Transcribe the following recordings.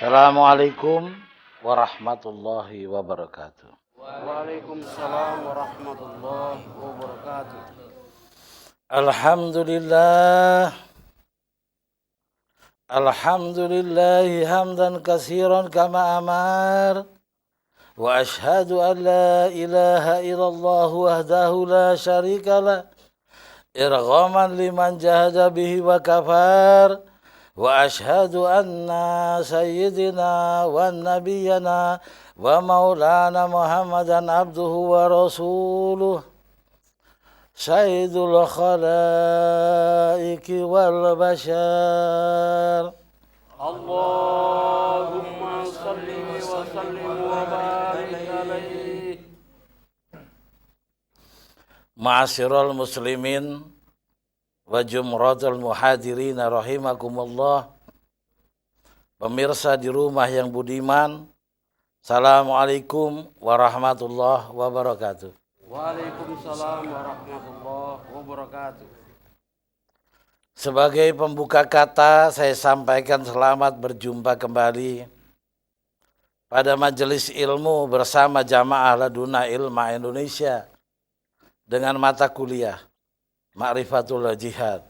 Assalamualaikum warahmatullahi wabarakatuh. Waalaikumsalam warahmatullahi wabarakatuh. Alhamdulillah. Alhamdulillahi hamdan katsiran kama amar. Wa ashhadu an la ilaha illallah wahdahu la syarika lah. Irghaman liman jahada bihi wa kafar. Wa ashhadu anna sayyidina wa nabiyyana wa maulana Muhammadan abduhu wa rasuluh sayyidul khalaiki wal bashar. Allahumma salli wa sallim wa barik alaihi. Ma'asyiral muslimin wa jumratul muhadirin rahimakumullah. Pemirsa di rumah yang budiman, Assalamualaikum warahmatullahi wabarakatuh. Waalaikumsalam warahmatullahi wabarakatuh. Sebagai pembuka kata, saya sampaikan selamat berjumpa kembali pada majelis ilmu bersama Jamaah Laduna Ilma Indonesia dengan mata kuliah Ma'rifatul Jihad.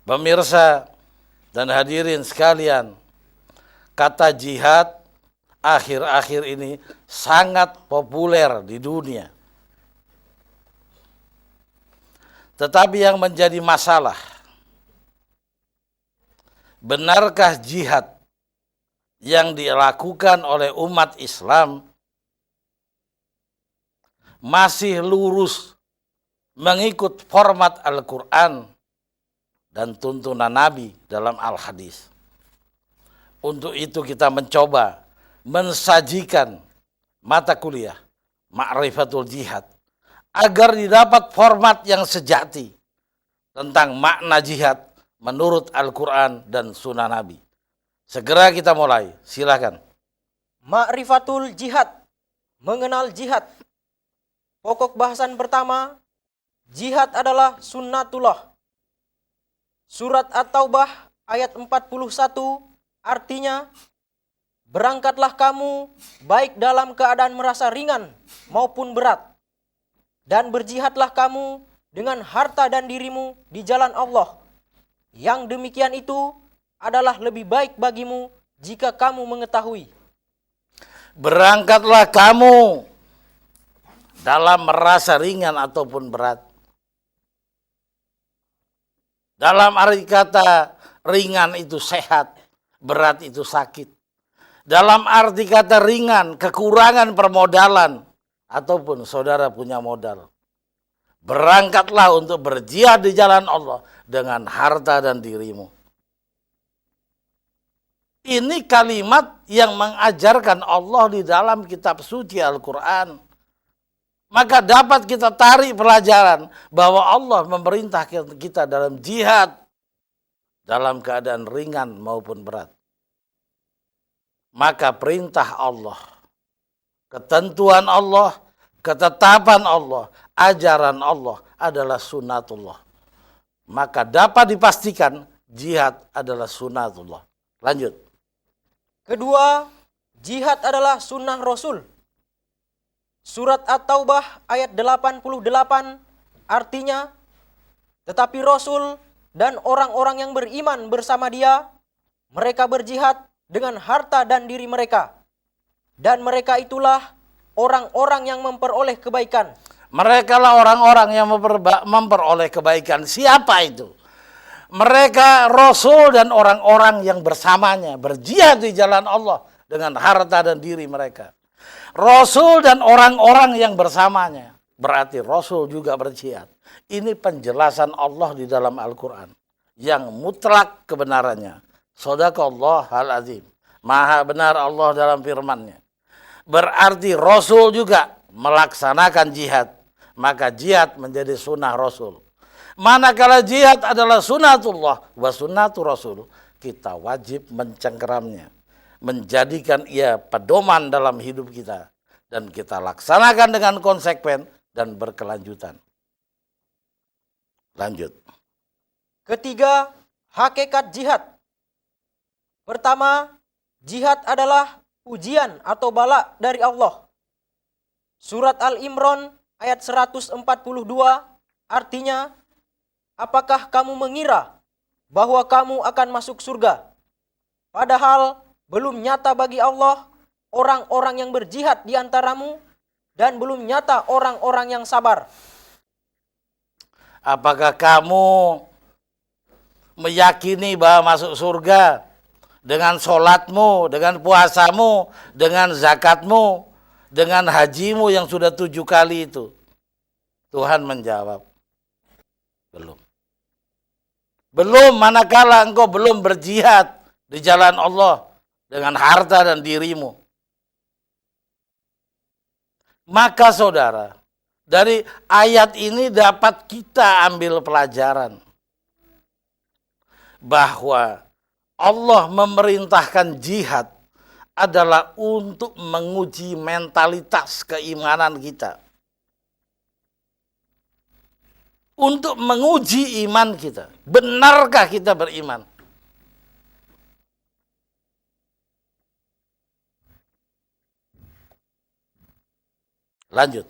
Pemirsa dan hadirin sekalian, kata jihad akhir-akhir ini sangat populer di dunia. Tetapi yang menjadi masalah, benarkah jihad yang dilakukan oleh umat Islam masih lurus mengikut format Al-Quran dan tuntunan Nabi dalam Al-Hadis? Untuk itu kita mencoba mensajikan mata kuliah Ma'rifatul Jihad agar didapat format yang sejati tentang makna jihad menurut Al-Quran dan Sunnah Nabi. Segera kita mulai, silakan. Ma'rifatul Jihad, mengenal jihad. Pokok bahasan pertama, jihad adalah sunnatullah. Surat At-Taubah ayat 41 artinya, berangkatlah kamu baik dalam keadaan merasa ringan maupun berat, dan berjihadlah kamu dengan harta dan dirimu di jalan Allah. Yang demikian itu adalah lebih baik bagimu jika kamu mengetahui. Berangkatlah kamu dalam merasa ringan ataupun berat. Dalam arti kata ringan itu sehat, berat itu sakit. Dalam arti kata ringan, kekurangan permodalan, ataupun saudara punya modal. Berangkatlah untuk berjihad di jalan Allah dengan harta dan dirimu. Ini kalimat yang mengajarkan Allah di dalam kitab suci Al-Quran. Maka dapat kita tarik pelajaran bahwa Allah memerintah kita dalam jihad dalam keadaan ringan maupun berat. Maka perintah Allah, ketentuan Allah, ketetapan Allah, ajaran Allah adalah sunnatullah. Maka dapat dipastikan jihad adalah sunnatullah. Lanjut. Kedua, jihad adalah sunnah Rasul. Surat At-Taubah ayat 88 artinya, tetapi Rasul dan orang-orang yang beriman bersama dia, mereka berjihad dengan harta dan diri mereka. Dan mereka itulah orang-orang yang memperoleh kebaikan. Mereka lah orang-orang yang memperoleh kebaikan. Siapa itu? Mereka Rasul dan orang-orang yang bersamanya berjihad di jalan Allah dengan harta dan diri mereka. Rasul dan orang-orang yang bersamanya, berarti Rasul juga berjihad. Ini penjelasan Allah di dalam Al-Quran yang mutlak kebenarannya. Shadaqallahul azim. Maha benar Allah dalam firman-Nya. Berarti Rasul juga melaksanakan jihad. Maka jihad menjadi sunnah Rasul. Manakala jihad adalah sunnatullah wa sunnatu Rasul, kita wajib mencengkeramnya, menjadikan ia pedoman dalam hidup kita, dan kita laksanakan dengan konsekuen dan berkelanjutan. Lanjut. Ketiga, hakikat jihad. Pertama, jihad adalah ujian atau bala dari Allah. Surat Al-Imran ayat 142 artinya, apakah kamu mengira bahwa kamu akan masuk surga, padahal belum nyata bagi Allah orang-orang yang berjihad di antaramu dan belum nyata orang-orang yang sabar. Apakah kamu meyakini bahwa masuk surga dengan sholatmu, dengan puasamu, dengan zakatmu, dengan hajimu yang sudah 7 kali itu? Tuhan menjawab, belum. Belum, manakala engkau belum berjihad di jalan Allah dengan harta dan dirimu. Maka saudara, dari ayat ini dapat kita ambil pelajaran bahwa Allah memerintahkan jihad adalah untuk menguji mentalitas keimanan kita. Untuk menguji iman kita. Benarkah kita beriman? Lanjut.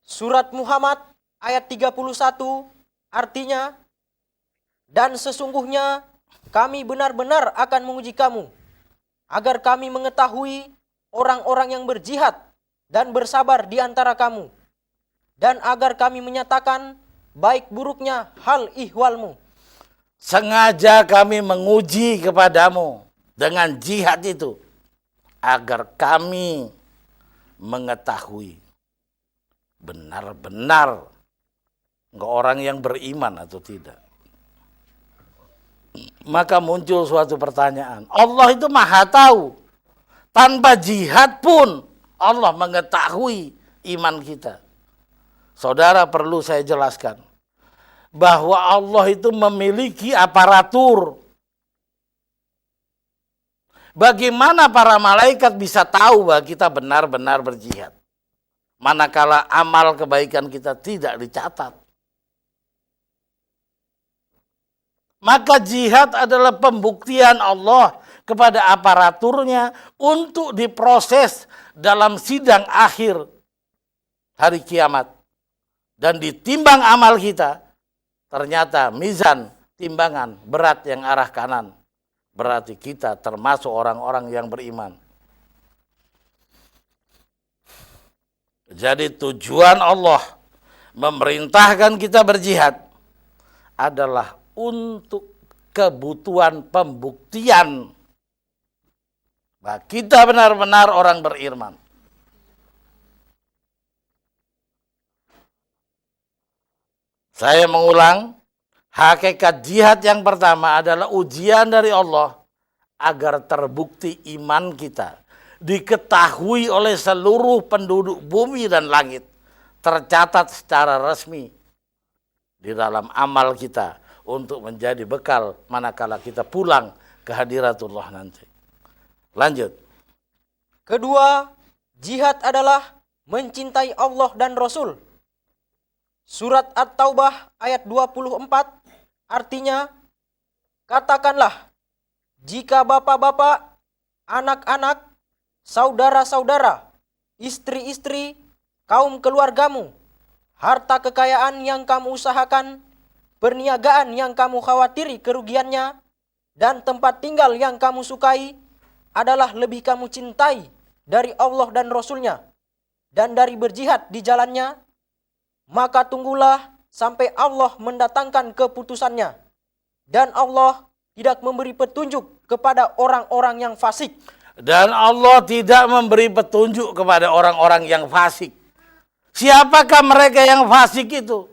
Surat Muhammad ayat 31 artinya, dan sesungguhnya kami benar-benar akan menguji kamu, agar kami mengetahui orang-orang yang berjihad dan bersabar di antara kamu, dan agar kami menyatakan baik buruknya hal ihwalmu. Sengaja kami menguji kepadamu dengan jihad itu, agar kami mengetahui benar-benar engkau orang yang beriman atau tidak. Maka muncul suatu pertanyaan. Allah itu maha tahu. Tanpa jihad pun Allah mengetahui iman kita. Saudara, perlu saya jelaskan bahwa Allah itu memiliki aparatur. Bagaimana para malaikat bisa tahu bahwa kita benar-benar berjihad, manakala amal kebaikan kita tidak dicatat? Maka jihad adalah pembuktian Allah kepada aparaturnya untuk diproses dalam sidang akhir hari kiamat. Dan ditimbang amal kita, ternyata mizan, timbangan berat yang arah kanan. Berarti kita termasuk orang-orang yang beriman. Jadi tujuan Allah memerintahkan kita berjihad adalah untuk kebutuhan pembuktian bahwa kita benar-benar orang beriman. Saya mengulang, hakikat jihad yang pertama adalah ujian dari Allah agar terbukti iman kita, diketahui oleh seluruh penduduk bumi dan langit, tercatat secara resmi di dalam amal kita untuk menjadi bekal manakala kita pulang ke hadiratullah nanti. Lanjut. Kedua, jihad adalah mencintai Allah dan Rasul. Surat At-Taubah ayat 24 artinya, katakanlah, jika bapak-bapak, anak-anak, saudara-saudara, istri-istri, kaum keluargamu, harta kekayaan yang kamu usahakan, perniagaan yang kamu khawatiri kerugiannya, dan tempat tinggal yang kamu sukai adalah lebih kamu cintai dari Allah dan Rasulnya dan dari berjihad di jalannya, maka tunggulah sampai Allah mendatangkan keputusannya. Dan Allah tidak memberi petunjuk kepada orang-orang yang fasik. Dan Allah tidak memberi petunjuk kepada orang-orang yang fasik. Siapakah mereka yang fasik itu?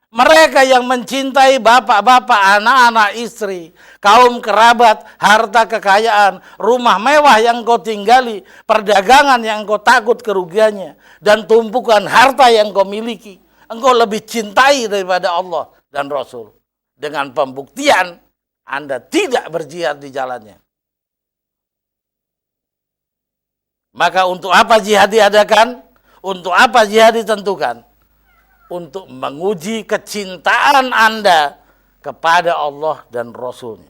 Mereka yang mencintai bapak-bapak, anak-anak, istri, kaum kerabat, harta kekayaan, rumah mewah yang kau tinggali, perdagangan yang kau takut kerugiannya, dan tumpukan harta yang kau miliki. Engkau lebih cintai daripada Allah dan Rasul. Dengan pembuktian Anda tidak berjihad di jalannya. Maka untuk apa jihad diadakan? Untuk apa jihad ditentukan? Untuk menguji kecintaan Anda kepada Allah dan Rasulnya.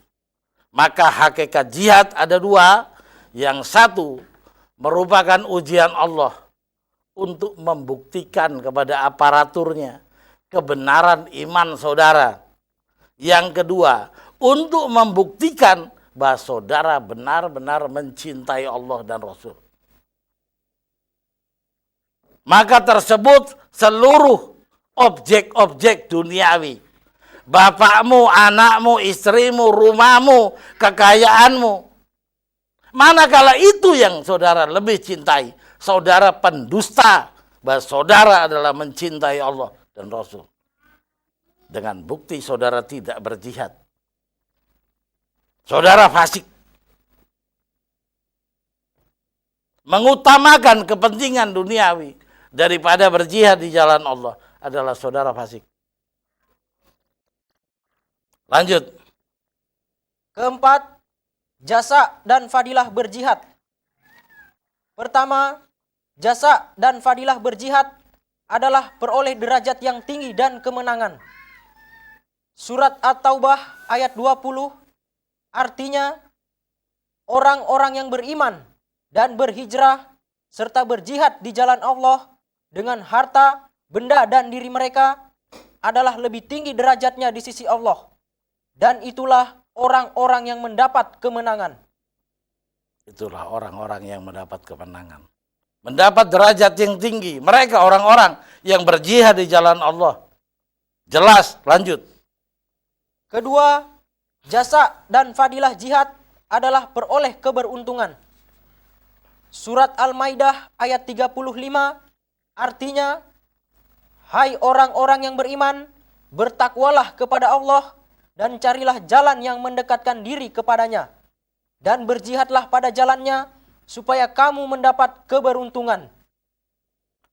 Maka hakikat jihad ada dua. Yang satu merupakan ujian Allah untuk membuktikan kepada aparaturnya kebenaran iman saudara. Yang kedua, untuk membuktikan bahwa saudara benar-benar mencintai Allah dan Rasul. Maka tersebut seluruh objek-objek duniawi. Bapakmu, anakmu, istrimu, rumahmu, kekayaanmu. Manakala itu yang saudara lebih cintai, saudara pendusta bahwa saudara adalah mencintai Allah dan Rasul. Dengan bukti saudara tidak berjihad. Saudara fasik. Mengutamakan kepentingan duniawi daripada berjihad di jalan Allah adalah saudara fasik. Lanjut. Keempat, jasa dan fadilah berjihad. Pertama, jasa dan fadilah berjihad adalah peroleh derajat yang tinggi dan kemenangan. Surat At-Taubah ayat 20 artinya orang-orang yang beriman dan berhijrah serta berjihad di jalan Allah dengan harta, benda dan diri mereka adalah lebih tinggi derajatnya di sisi Allah. Dan itulah orang-orang yang mendapat kemenangan. Itulah orang-orang yang mendapat kemenangan. Mendapat derajat yang tinggi. Mereka orang-orang yang berjihad di jalan Allah. Jelas, lanjut. Kedua, jasa dan fadilah jihad adalah peroleh keberuntungan. Surat Al-Maidah ayat 35 artinya, hai orang-orang yang beriman, bertakwalah kepada Allah dan carilah jalan yang mendekatkan diri kepadanya. Dan berjihadlah pada jalannya supaya kamu mendapat keberuntungan.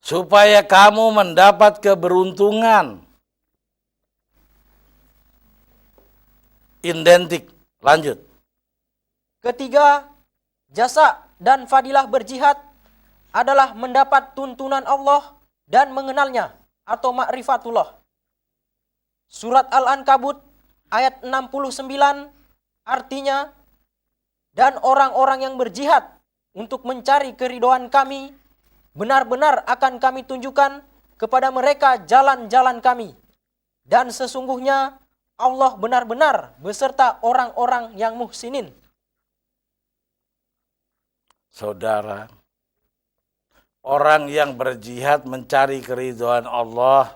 Supaya kamu mendapat keberuntungan. Identik. Lanjut. Ketiga, jasa dan fadilah berjihad adalah mendapat tuntunan Allah dan mengenalnya atau ma'rifatullah. Surat Al-Ankabut ayat 69 artinya, dan orang-orang yang berjihad untuk mencari keridhaan kami, benar-benar akan kami tunjukkan kepada mereka jalan-jalan kami. Dan sesungguhnya Allah benar-benar beserta orang-orang yang muhsinin. Saudara, orang yang berjihad mencari keridhaan Allah,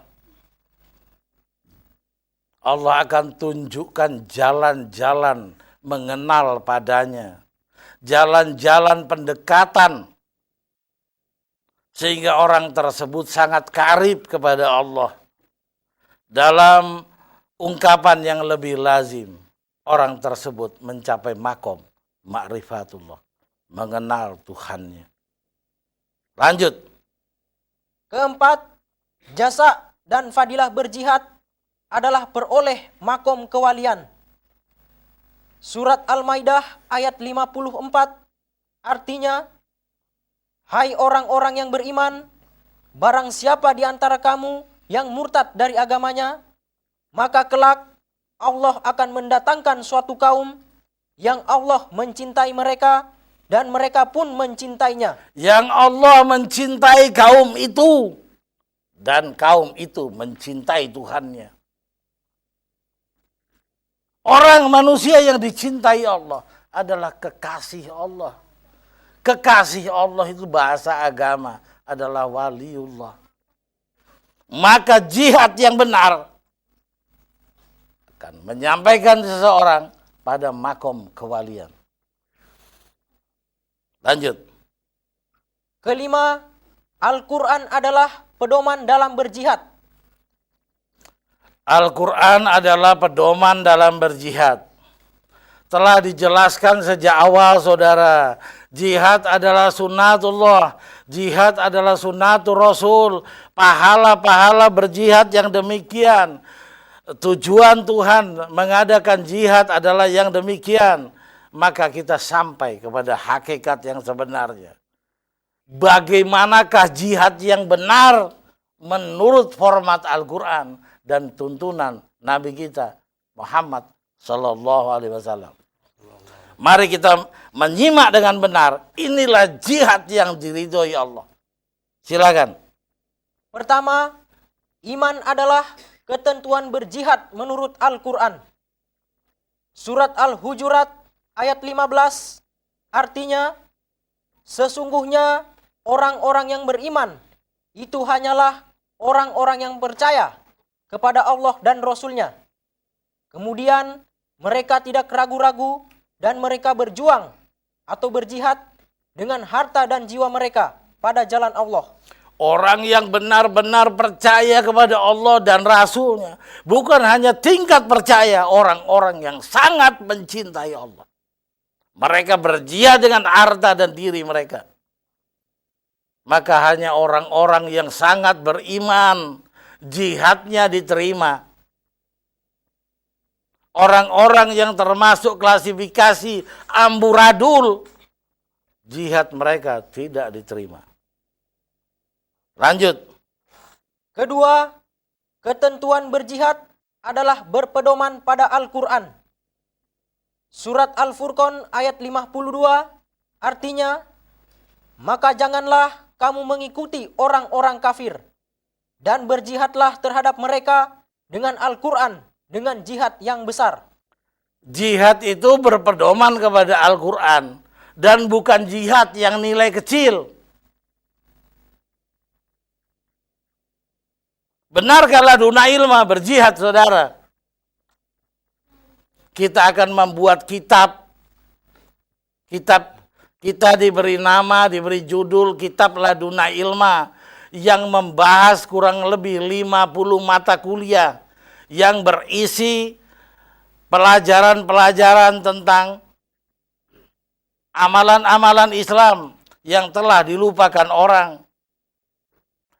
Allah akan tunjukkan jalan-jalan mengenal padanya. Jalan-jalan pendekatan. Sehingga orang tersebut sangat karib kepada Allah. Dalam ungkapan yang lebih lazim, orang tersebut mencapai makom ma'rifatullah. Mengenal Tuhannya. Lanjut. Keempat, jasa dan fadilah berjihad adalah peroleh makom kewalian. Surat Al-Maidah ayat 54 artinya, hai orang-orang yang beriman, barang siapa di antara kamu yang murtad dari agamanya, maka kelak Allah akan mendatangkan suatu kaum yang Allah mencintai mereka dan mereka pun mencintainya. Yang Allah mencintai kaum itu dan kaum itu mencintai Tuhannya. Orang manusia yang dicintai Allah adalah kekasih Allah. Kekasih Allah itu bahasa agama adalah waliullah. Maka jihad yang benar akan menyampaikan seseorang pada makom kewalian. Lanjut. Kelima, Al-Quran adalah pedoman dalam berjihad. Al-Quran adalah pedoman dalam berjihad. Telah dijelaskan sejak awal, saudara. Jihad adalah sunnatullah. Jihad adalah sunnatul Rasul. Pahala-pahala berjihad yang demikian. Tujuan Tuhan mengadakan jihad adalah yang demikian. Maka kita sampai kepada hakikat yang sebenarnya. Bagaimanakah jihad yang benar menurut format Al-Quran dan tuntunan Nabi kita Muhammad Sallallahu Alaihi Wasallam. Mari kita menyimak dengan benar. Inilah jihad yang diridhoi Allah. Silakan. Pertama, iman adalah ketentuan berjihad menurut Al-Quran. Surat Al-Hujurat ayat 15 artinya, sesungguhnya orang-orang yang beriman itu hanyalah orang-orang yang percaya kepada Allah dan Rasul-Nya. Kemudian mereka tidak ragu-ragu dan mereka berjuang atau berjihad dengan harta dan jiwa mereka pada jalan Allah. Orang yang benar-benar percaya kepada Allah dan Rasul-Nya. Bukan hanya tingkat percaya, orang-orang yang sangat mencintai Allah. Mereka berjihad dengan harta dan diri mereka. Maka hanya orang-orang yang sangat beriman, jihadnya diterima. Orang-orang yang termasuk klasifikasi amburadul, jihad mereka tidak diterima. Lanjut. Kedua, ketentuan berjihad adalah berpedoman pada Al-Quran. Surat Al-Furqan ayat 52 artinya, maka janganlah kamu mengikuti orang-orang kafir dan berjihadlah terhadap mereka dengan Al-Quran, dengan jihad yang besar. Jihad itu berpedoman kepada Al-Quran dan bukan jihad yang nilai kecil. Benarkah duna ilma berjihad, saudara? Kita akan membuat kitab. Kita diberi nama, diberi judul Kitab Laduna Ilma yang membahas kurang lebih 50 mata kuliah yang berisi pelajaran-pelajaran tentang amalan-amalan Islam yang telah dilupakan orang.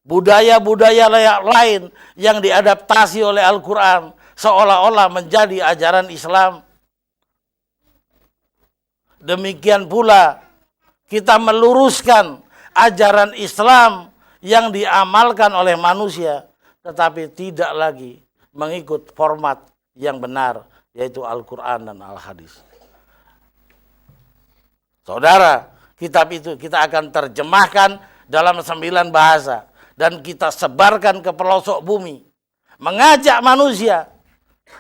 Budaya-budaya lain yang diadaptasi oleh Al-Quran seolah-olah menjadi ajaran Islam. Demikian pula kita meluruskan ajaran Islam yang diamalkan oleh manusia, tetapi tidak lagi mengikut format yang benar, yaitu Al-Quran dan Al-Hadis. Saudara, kitab itu kita akan terjemahkan dalam 9 bahasa dan kita sebarkan ke pelosok bumi, mengajak manusia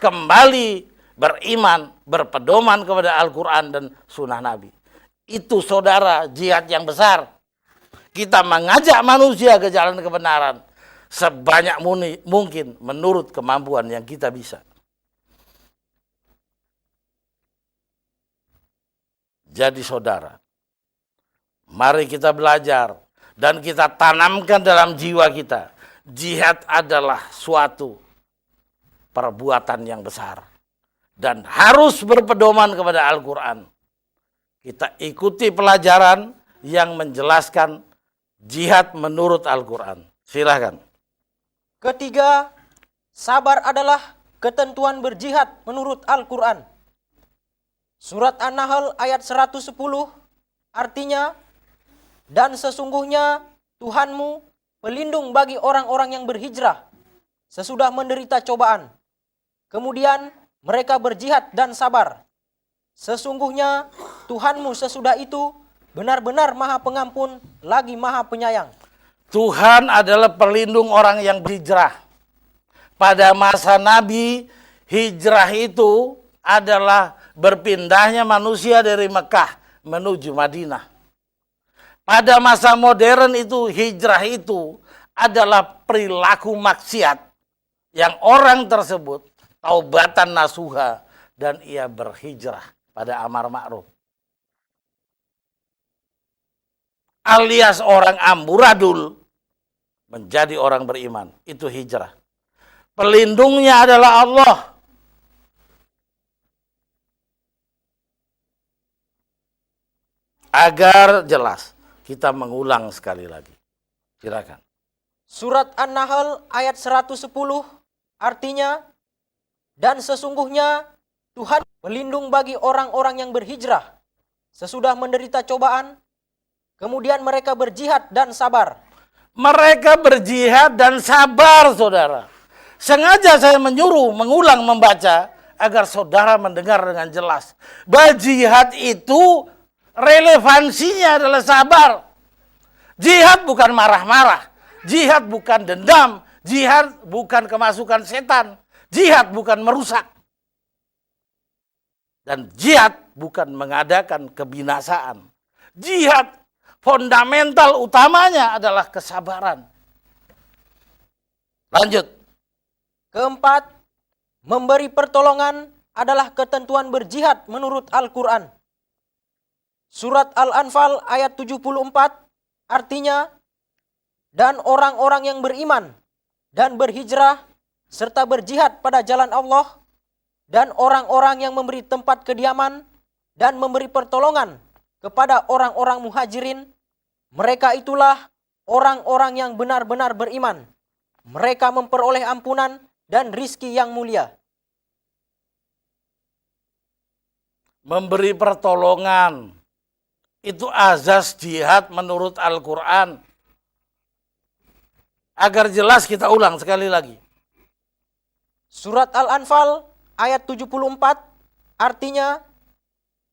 kembali beriman, berpedoman kepada Al-Quran dan Sunnah Nabi. Itu, saudara, jihad yang besar. Kita mengajak manusia ke jalan kebenaran sebanyak mungkin menurut kemampuan yang kita bisa. Jadi, saudara, mari kita belajar dan kita tanamkan dalam jiwa kita. Jihad adalah suatu perbuatan yang besar dan harus berpedoman kepada Al-Quran. Kita ikuti pelajaran yang menjelaskan jihad menurut Al-Quran. Silahkan. Ketiga, sabar adalah ketentuan berjihad menurut Al-Quran. Surat An-Nahl ayat 110 artinya, dan sesungguhnya Tuhanmu pelindung bagi orang-orang yang berhijrah sesudah menderita cobaan. Kemudian mereka berjihad dan sabar. Sesungguhnya Tuhanmu sesudah itu benar-benar Maha Pengampun lagi Maha Penyayang. Tuhan adalah pelindung orang yang berhijrah. Pada masa Nabi, hijrah itu adalah berpindahnya manusia dari Mekah menuju Madinah. Pada masa modern itu, hijrah itu adalah perilaku maksiat yang orang tersebut taubatan nasuha dan ia berhijrah pada amar ma'ruf. Alias orang amburadul menjadi orang beriman. Itu hijrah. Pelindungnya adalah Allah. Agar jelas, kita mengulang sekali lagi. Silakan. Surat An-Nahl ayat 110 artinya, dan sesungguhnya Tuhan pelindung bagi orang-orang yang berhijrah sesudah menderita cobaan, kemudian mereka berjihad dan sabar. Mereka berjihad dan sabar, saudara. Sengaja saya menyuruh mengulang membaca agar saudara mendengar dengan jelas. Bahwa jihad itu relevansinya adalah sabar. Jihad bukan marah-marah. Jihad bukan dendam. Jihad bukan kemasukan setan. Jihad bukan merusak. Dan jihad bukan mengadakan kebinasaan. Jihad fundamental utamanya adalah kesabaran. Lanjut. Keempat, memberi pertolongan adalah ketentuan berjihad menurut Al-Quran. Surat Al-Anfal ayat 74 artinya, dan orang-orang yang beriman dan berhijrah serta berjihad pada jalan Allah, dan orang-orang yang memberi tempat kediaman dan memberi pertolongan kepada orang-orang muhajirin, mereka itulah orang-orang yang benar-benar beriman. Mereka memperoleh ampunan dan rizki yang mulia. Memberi pertolongan itu azas jihad menurut Al-Quran. Agar jelas kita ulang sekali lagi. Surat Al-Anfal ayat 74 artinya,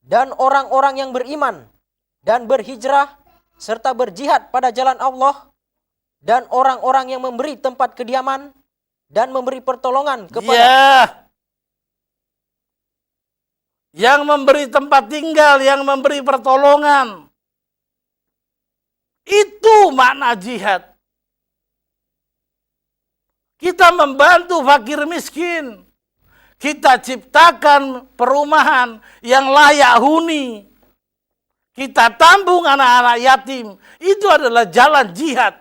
dan orang-orang yang beriman dan berhijrah serta berjihad pada jalan Allah, dan orang-orang yang memberi tempat kediaman dan memberi pertolongan kepada yang memberi tempat tinggal, yang memberi pertolongan. Itu makna jihad. Kita membantu fakir miskin. Kita ciptakan perumahan yang layak huni. Kita tampung anak-anak yatim. Itu adalah jalan jihad.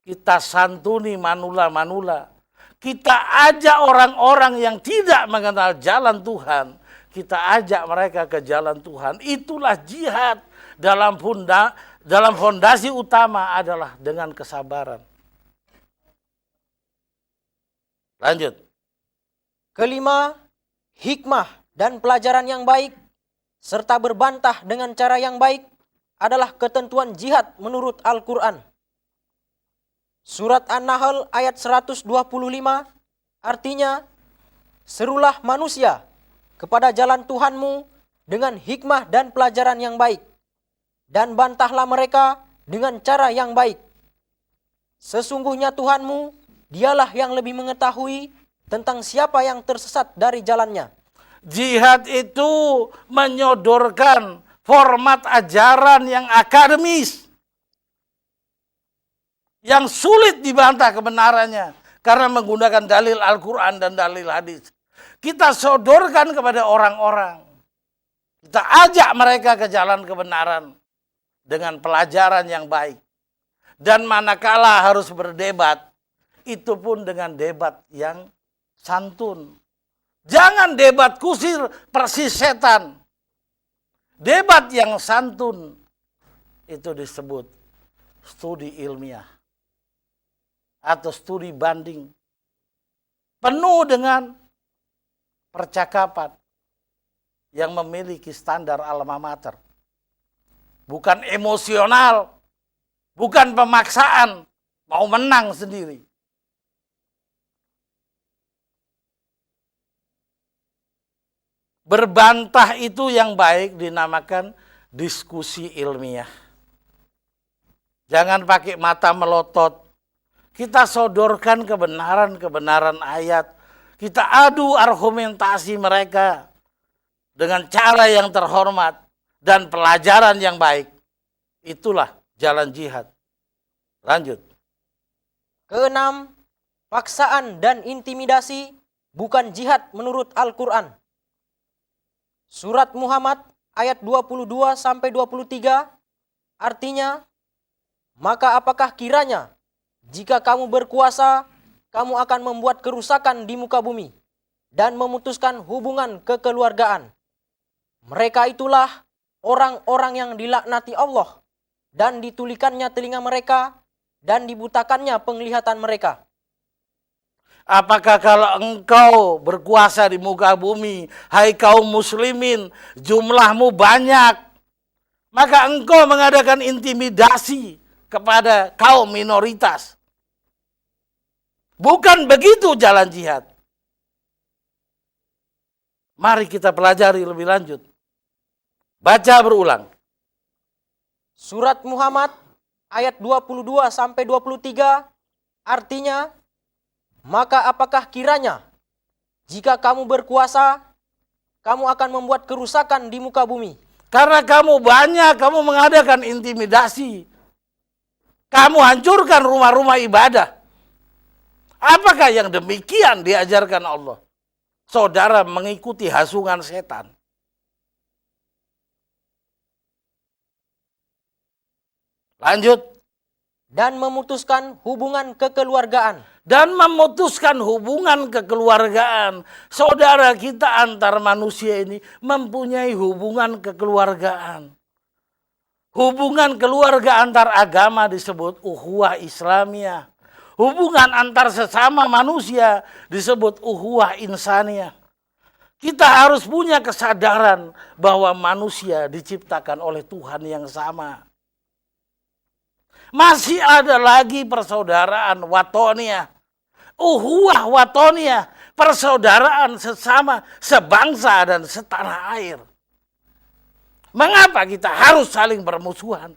Kita santuni manula-manula. Kita ajak orang-orang yang tidak mengenal jalan Tuhan. Kita ajak mereka ke jalan Tuhan. Itulah jihad. Dalam fondasi utama adalah dengan kesabaran. Lanjut. kelima, hikmah dan pelajaran yang baik serta berbantah dengan cara yang baik adalah ketentuan jihad menurut Al-Quran. Surat An-Nahl ayat 125 artinya, serulah manusia kepada jalan Tuhanmu dengan hikmah dan pelajaran yang baik, dan bantahlah mereka dengan cara yang baik. Sesungguhnya Tuhanmu, dialah yang lebih mengetahui tentang siapa yang tersesat dari jalannya. Jihad itu menyodorkan format ajaran yang akademis, yang sulit dibantah kebenarannya karena menggunakan dalil Al-Quran dan dalil hadis. Kita sodorkan kepada orang-orang. Kita ajak mereka ke jalan kebenaran dengan pelajaran yang baik. Dan manakala harus berdebat, itu pun dengan debat yang santun. Jangan debat kusir persis setan. Debat yang santun itu disebut studi ilmiah atau studi banding. Penuh dengan percakapan yang memiliki standar alma mater. Bukan emosional, bukan pemaksaan, mau menang sendiri. Berbantah itu yang baik dinamakan diskusi ilmiah. Jangan pakai mata melotot. Kita sodorkan kebenaran-kebenaran ayat. Kita adu argumentasi mereka dengan cara yang terhormat dan pelajaran yang baik. Itulah jalan jihad. Lanjut. Keenam, paksaan dan intimidasi bukan jihad menurut Al-Quran. Surat Muhammad ayat 22-23 artinya, maka apakah kiranya jika kamu berkuasa, kamu akan membuat kerusakan di muka bumi dan memutuskan hubungan kekeluargaan. Mereka itulah orang-orang yang dilaknati Allah dan ditulikannya telinga mereka dan dibutakannya penglihatan mereka. Apakah kalau engkau berkuasa di muka bumi, hai kaum muslimin, jumlahmu banyak, maka engkau mengadakan intimidasi kepada kaum minoritas. Bukan begitu jalan jihad. Mari kita pelajari lebih lanjut. Baca berulang. Surat Muhammad ayat 22 sampai 23 artinya, maka apakah kiranya jika kamu berkuasa, kamu akan membuat kerusakan di muka bumi. Karena kamu banyak, kamu mengadakan intimidasi. Kamu hancurkan rumah-rumah ibadah. Apakah yang demikian diajarkan Allah? Saudara mengikuti hasungan setan. Lanjut. Dan memutuskan hubungan kekeluargaan. Dan memutuskan hubungan kekeluargaan. Saudara kita antar manusia ini mempunyai hubungan kekeluargaan. Hubungan keluarga antar agama disebut ukhuwah Islamiyah. Hubungan antar sesama manusia disebut ukhuwah insaniyah. Kita harus punya kesadaran bahwa manusia diciptakan oleh Tuhan yang sama. Masih ada lagi persaudaraan watoniyah. Ukhuwah watoniyah. Persaudaraan sesama, sebangsa dan setanah air. Mengapa kita harus saling bermusuhan?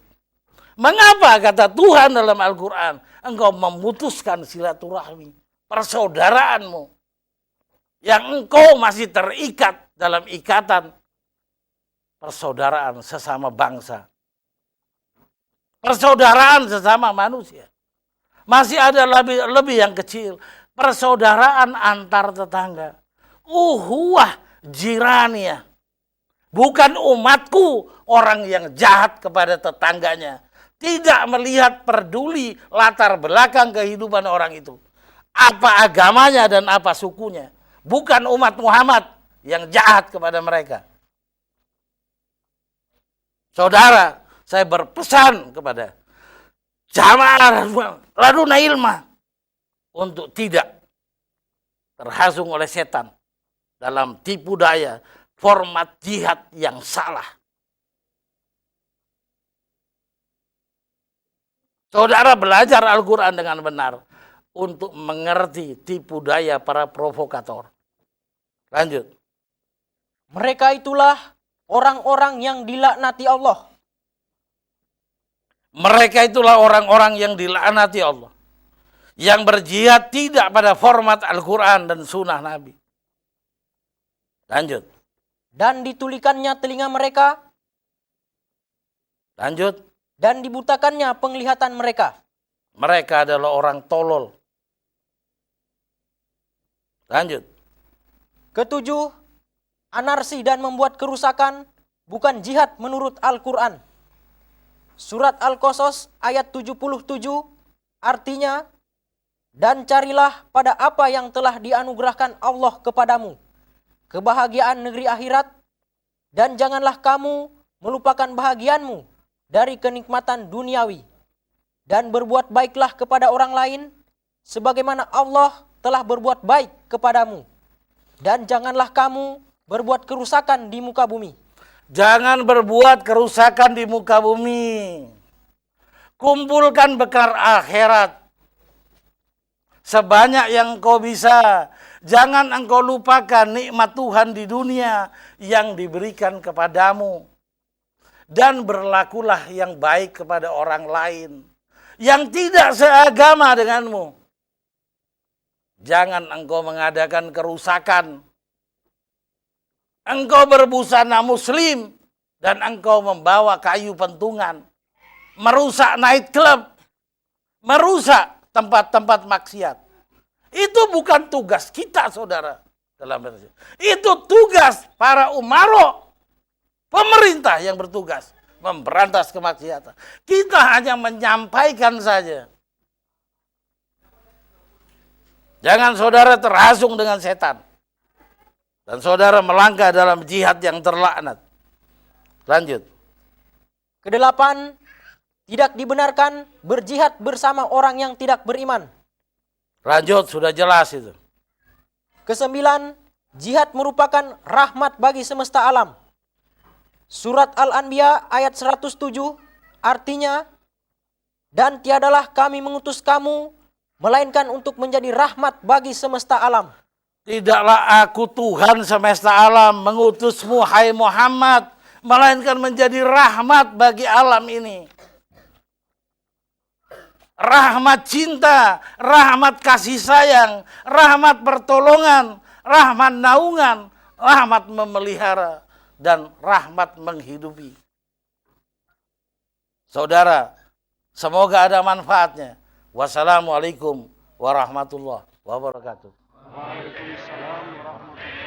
Mengapa kata Tuhan dalam Al-Quran, engkau memutuskan silaturahmi, persaudaraanmu, yang engkau masih terikat dalam ikatan persaudaraan sesama bangsa. Persaudaraan sesama manusia. Masih ada lebih yang kecil. Persaudaraan antar tetangga. Ukhuwah jiraniyah. Bukan umatku orang yang jahat kepada tetangganya. Tidak melihat peduli latar belakang kehidupan orang itu. Apa agamanya dan apa sukunya. Bukan umat Muhammad yang jahat kepada mereka. Saudara, saya berpesan kepada jamaah laduna ilma untuk tidak terhasung oleh setan dalam tipu daya format jihad yang salah. Saudara belajar Al-Quran dengan benar untuk mengerti tipu daya para provokator. Lanjut. Mereka itulah orang-orang yang dilaknati Allah. Mereka itulah orang-orang yang dilaknati Allah. Yang berjihad tidak pada format Al-Quran dan sunnah Nabi. Lanjut. Dan ditulikannya telinga mereka. Lanjut. Dan dibutakannya penglihatan mereka. Mereka adalah orang tolol. Lanjut. Ketujuh, anarsi dan membuat kerusakan bukan jihad menurut Al-Quran. Surat Al-Qasas ayat 77 artinya, dan carilah pada apa yang telah dianugerahkan Allah kepadamu, kebahagiaan negeri akhirat, dan janganlah kamu melupakan bahagianmu dari kenikmatan duniawi, dan berbuat baiklah kepada orang lain, sebagaimana Allah telah berbuat baik kepadamu, dan janganlah kamu berbuat kerusakan di muka bumi. Jangan berbuat kerusakan di muka bumi. Kumpulkan bekal akhirat sebanyak yang kau bisa. Jangan engkau lupakan nikmat Tuhan di dunia yang diberikan kepadamu. Dan berlakulah yang baik kepada orang lain yang tidak seagama denganmu. Jangan engkau mengadakan kerusakan. Engkau berbusana muslim dan engkau membawa kayu pentungan, merusak night club, merusak tempat-tempat maksiat. Itu bukan tugas kita, saudara. Itu tugas para umaro, pemerintah yang bertugas memberantas kemaksiatan. Kita hanya menyampaikan saja. Jangan saudara terhasung dengan setan. Dan saudara melangkah dalam jihad yang terlaknat. Lanjut. Kedelapan, tidak dibenarkan berjihad bersama orang yang tidak beriman. Lanjut, sudah jelas itu. Kesembilan, jihad merupakan rahmat bagi semesta alam. Surat Al-Anbiya ayat 107 artinya, dan tiadalah kami mengutus kamu melainkan untuk menjadi rahmat bagi semesta alam. Tidaklah aku Tuhan semesta alam mengutusmu hai Muhammad, melainkan menjadi rahmat bagi alam ini. Rahmat cinta, rahmat kasih sayang, rahmat pertolongan, rahmat naungan, rahmat memelihara, dan rahmat menghidupi. Saudara, semoga ada manfaatnya. Wassalamualaikum warahmatullahi wabarakatuh. Waalaikumsalam warahmatullahi